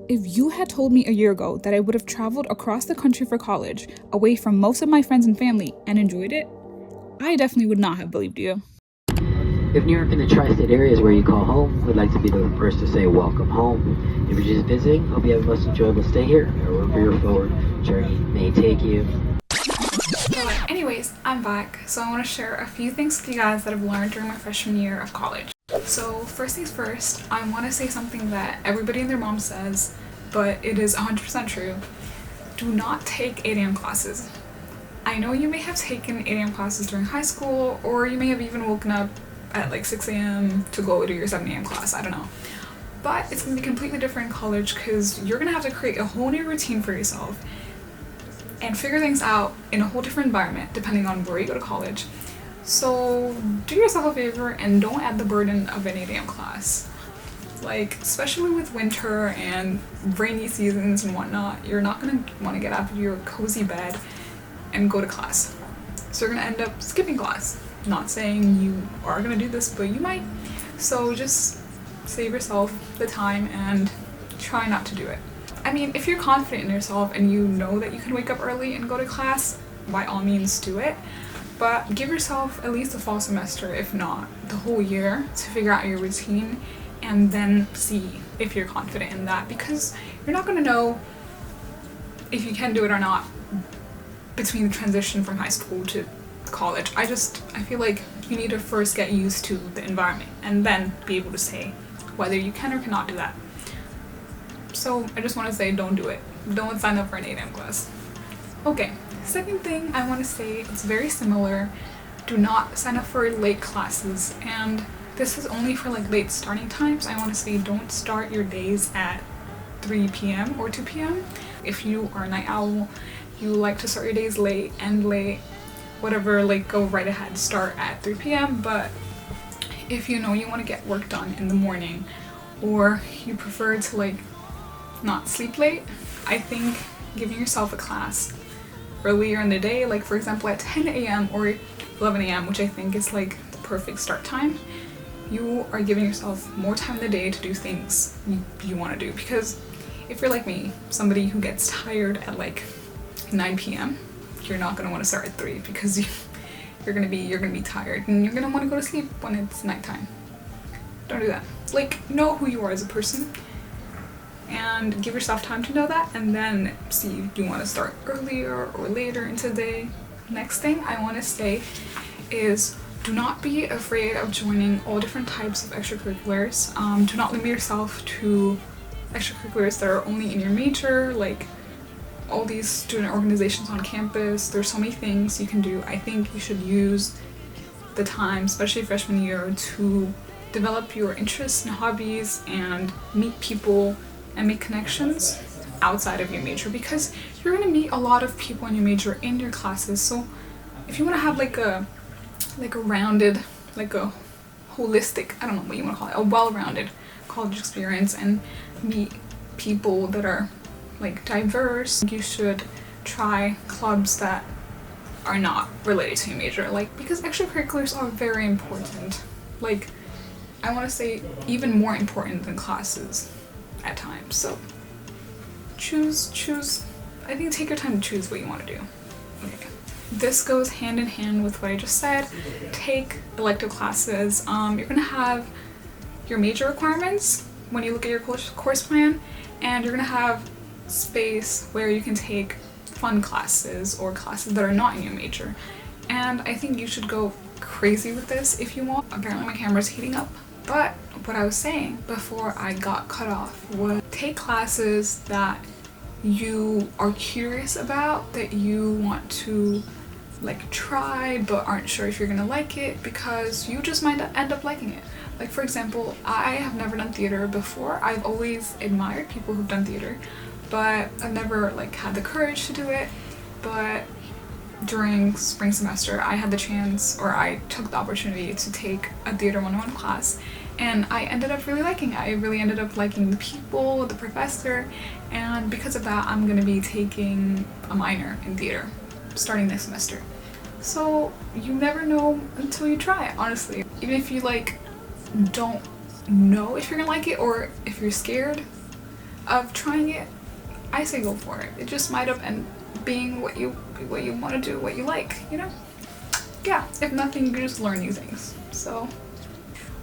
If you had told me a year ago that I would have traveled across the country for college, away from most of my friends and family, and enjoyed it, I definitely would not have believed you. If New York and the tri-state area is where you call home, we'd like to be the first to say welcome home. If you're just visiting, hope you have a most enjoyable stay here, or wherever your forward journey may take you. Anyways, I'm back, so I want to share a few things with you guys that I've learned during my freshman year of college. So first things first, I want to say something that everybody and their mom says, but it is 100% true. Do not take 8 a.m. classes. I know you may have taken 8 a.m. classes during high school, or you may have even woken up at like 6 a.m. to go to your 7 a.m. class, I don't know. But it's going to be completely different in college because you're going to have to create a whole new routine for yourself and figure things out in a whole different environment depending on where you go to college. So do yourself a favor and don't add the burden of an 8 a.m. class. Like, especially with winter and rainy seasons and whatnot, you're not going to want to get out of your cozy bed and go to class. So you're going to end up skipping class. Not saying you are going to do this, but you might. So just save yourself the time and try not to do it. I mean, if you're confident in yourself and you know that you can wake up early and go to class, by all means do it. But give yourself at least a fall semester, if not the whole year, to figure out your routine and then see if you're confident in that, because you're not going to know if you can do it or not between the transition from high school to college. I feel like you need to first get used to the environment and then be able to say whether you can or cannot do that. So I just want to say, don't do it. Don't sign up for an 8 a.m. class. Okay, second thing I want to say, it's very similar. Do not sign up for late classes, and this is only for like late starting times. I want to say don't start your days at 3 p.m. or 2 p.m. If you are a night owl, you like to start your days late, end late, whatever, like go right ahead, start at 3 p.m. But if you know you want to get work done in the morning, or you prefer to like not sleep late, I think giving yourself a class earlier in the day, like for example at 10 a.m. or 11 a.m., which I think is like the perfect start time, you are giving yourself more time in the day to do things you want to do. Because if you're like me, somebody who gets tired at like 9 p.m., you're not going to want to start at 3 because you're gonna be tired and you're gonna want to go to sleep when it's nighttime. Don't do that. Like, know who you are as a person and give yourself time to know that, and then see if you want to start earlier or later into the day. Next thing I want to say is do not be afraid of joining all different types of extracurriculars. Do not limit yourself to extracurriculars that are only in your major, like all these student organizations on campus. There's so many things you can do. I think you should use the time, especially freshman year, to develop your interests and hobbies and meet people and make connections outside of your major, because you're going to meet a lot of people in your major in your classes. So if you want to have like a rounded, like a holistic, I don't know what you want to call it, a well-rounded college experience and meet people that are like diverse, you should try clubs that are not related to your major, like, because extracurriculars are very important. Like, I want to say even more important than classes at times. So choose, I think take your time to choose what you want to do. Okay. This goes hand in hand with what I just said. Take elective classes. You're gonna have your major requirements when you look at your course plan, and you're gonna have space where you can take fun classes or classes that are not in your major. And I think you should go crazy with this if you want. Apparently my camera's heating up. But what I was saying before I got cut off was take classes that you are curious about, that you want to like try but aren't sure if you're gonna like it, because you just might end up liking it. Like for example, I have never done theater before. I've always admired people who've done theater, but I've never like had the courage to do it. But during spring semester I had the chance, or I took the opportunity to take a theater 101 class, and I ended up really liking it. I really ended up liking the people, the professor, and because of that I'm gonna be taking a minor in theater starting next semester. So you never know until you try it, honestly. Even if you like don't know if you're gonna like it, or if you're scared, of trying it, I say go for it. It just might end being what you want to do, what you like, you know? Yeah, if nothing, you just learn new things. So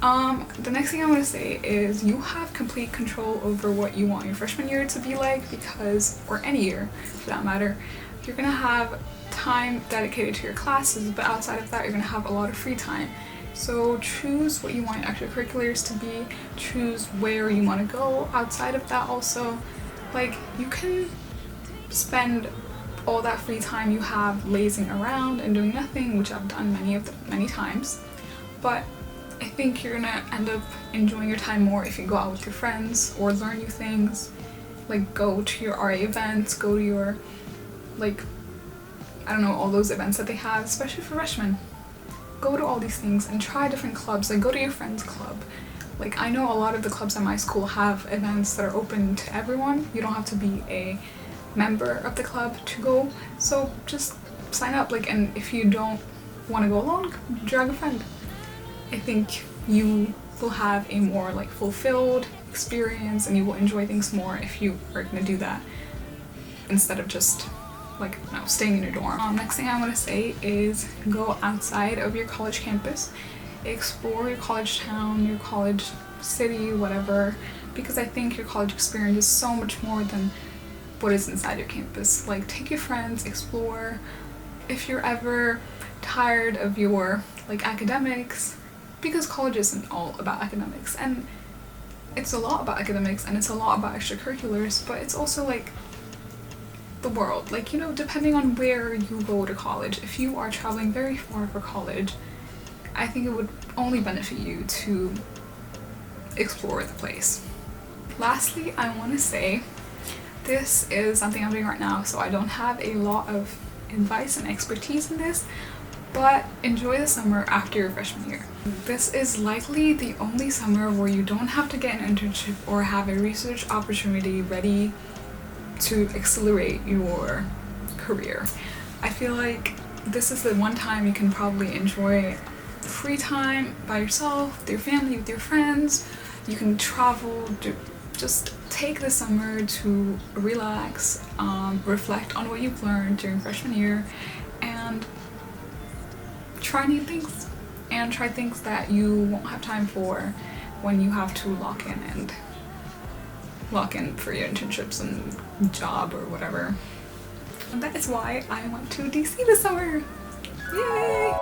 the next thing I want to say is you have complete control over what you want your freshman year to be like, because, or any year for that matter, you're gonna have time dedicated to your classes, but outside of that you're gonna have a lot of free time. So choose what you want your extracurriculars to be, choose where you want to go outside of that also. Like, you can spend all that free time you have lazing around and doing nothing, which I've done many times, but I think you're gonna end up enjoying your time more if you go out with your friends or learn new things, like go to your RA events, go to your, like, I don't know, all those events that they have, especially for freshmen. Go to all these things and try different clubs, like go to your friend's club. Like, I know a lot of the clubs at my school have events that are open to everyone. You don't have to be a member of the club to go, so just sign up. Like, and if you don't want to go alone, drag a friend. I think you will have a more like fulfilled experience and you will enjoy things more if you are gonna do that instead of just like, no, staying in your dorm. Next thing I want to say is go outside of your college campus, explore your college town, your college city, whatever, because I think your college experience is so much more than what is inside your campus. Like, take your friends, explore. If you're ever tired of your like academics, because college isn't all about academics, and it's a lot about academics and it's a lot about extracurriculars, but it's also like the world. Like, you know, depending on where you go to college, if you are traveling very far for college, I think it would only benefit you to explore the place. Lastly, I want to say this is something I'm doing right now, so I don't have a lot of advice and expertise in this, but enjoy the summer after your freshman year. This is likely the only summer where you don't have to get an internship or have a research opportunity ready to accelerate your career. I feel like this is the one time you can probably enjoy free time by yourself, with your family, with your friends. You can travel, just take the summer to relax, reflect on what you've learned during freshman year, and try new things, and try things that you won't have time for when you have to lock in for your internships and job or whatever. And that is why I went to DC this summer. Yay!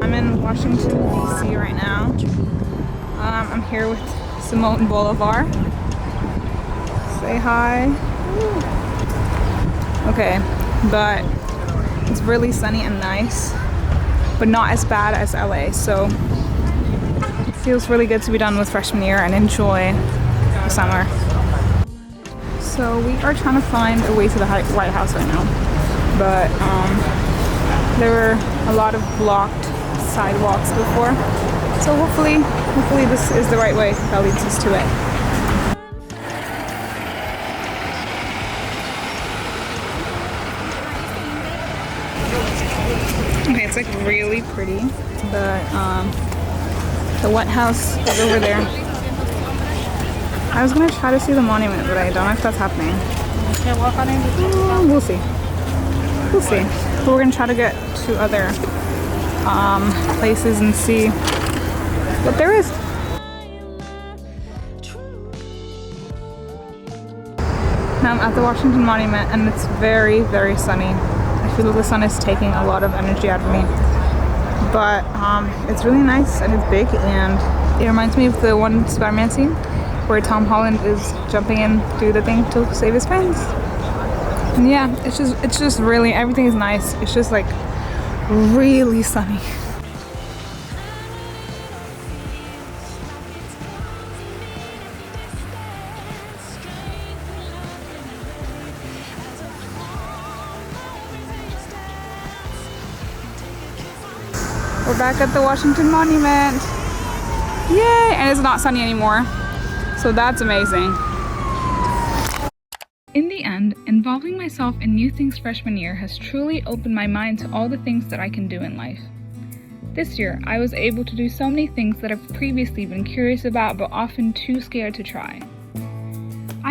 I'm in Washington, DC right now. I'm here with Simone Bolivar. Say hi. Okay, but it's really sunny and nice, but not as bad as LA, so it feels really good to be done with freshman year and enjoy the summer. So we are trying to find a way to the White House right now, but there were a lot of blocked sidewalks before, so hopefully this is the right way that leads us to it. Okay, it's like really pretty, but the White House is over there. I was gonna try to see the monument, but I don't know if that's happening. We'll see. We'll see. But we're gonna try to get to other places and see what there is. Now I'm at the Washington Monument and it's very, very sunny. I feel like the sun is taking a lot of energy out of me. But it's really nice and it's big, and it reminds me of the one Spider-Man scene where Tom Holland is jumping in through the thing to save his friends. And yeah, it's just really, everything is nice. It's just like really sunny. We're back at the Washington Monument. Yay! And it's not sunny anymore. So that's amazing. In the end, involving myself in new things freshman year has truly opened my mind to all the things that I can do in life. This year, I was able to do so many things that I've previously been curious about but often too scared to try.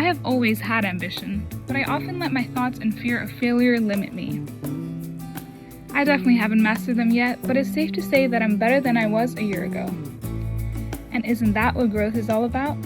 I have always had ambition, but I often let my thoughts and fear of failure limit me. I definitely haven't mastered them yet, but it's safe to say that I'm better than I was a year ago. And isn't that what growth is all about?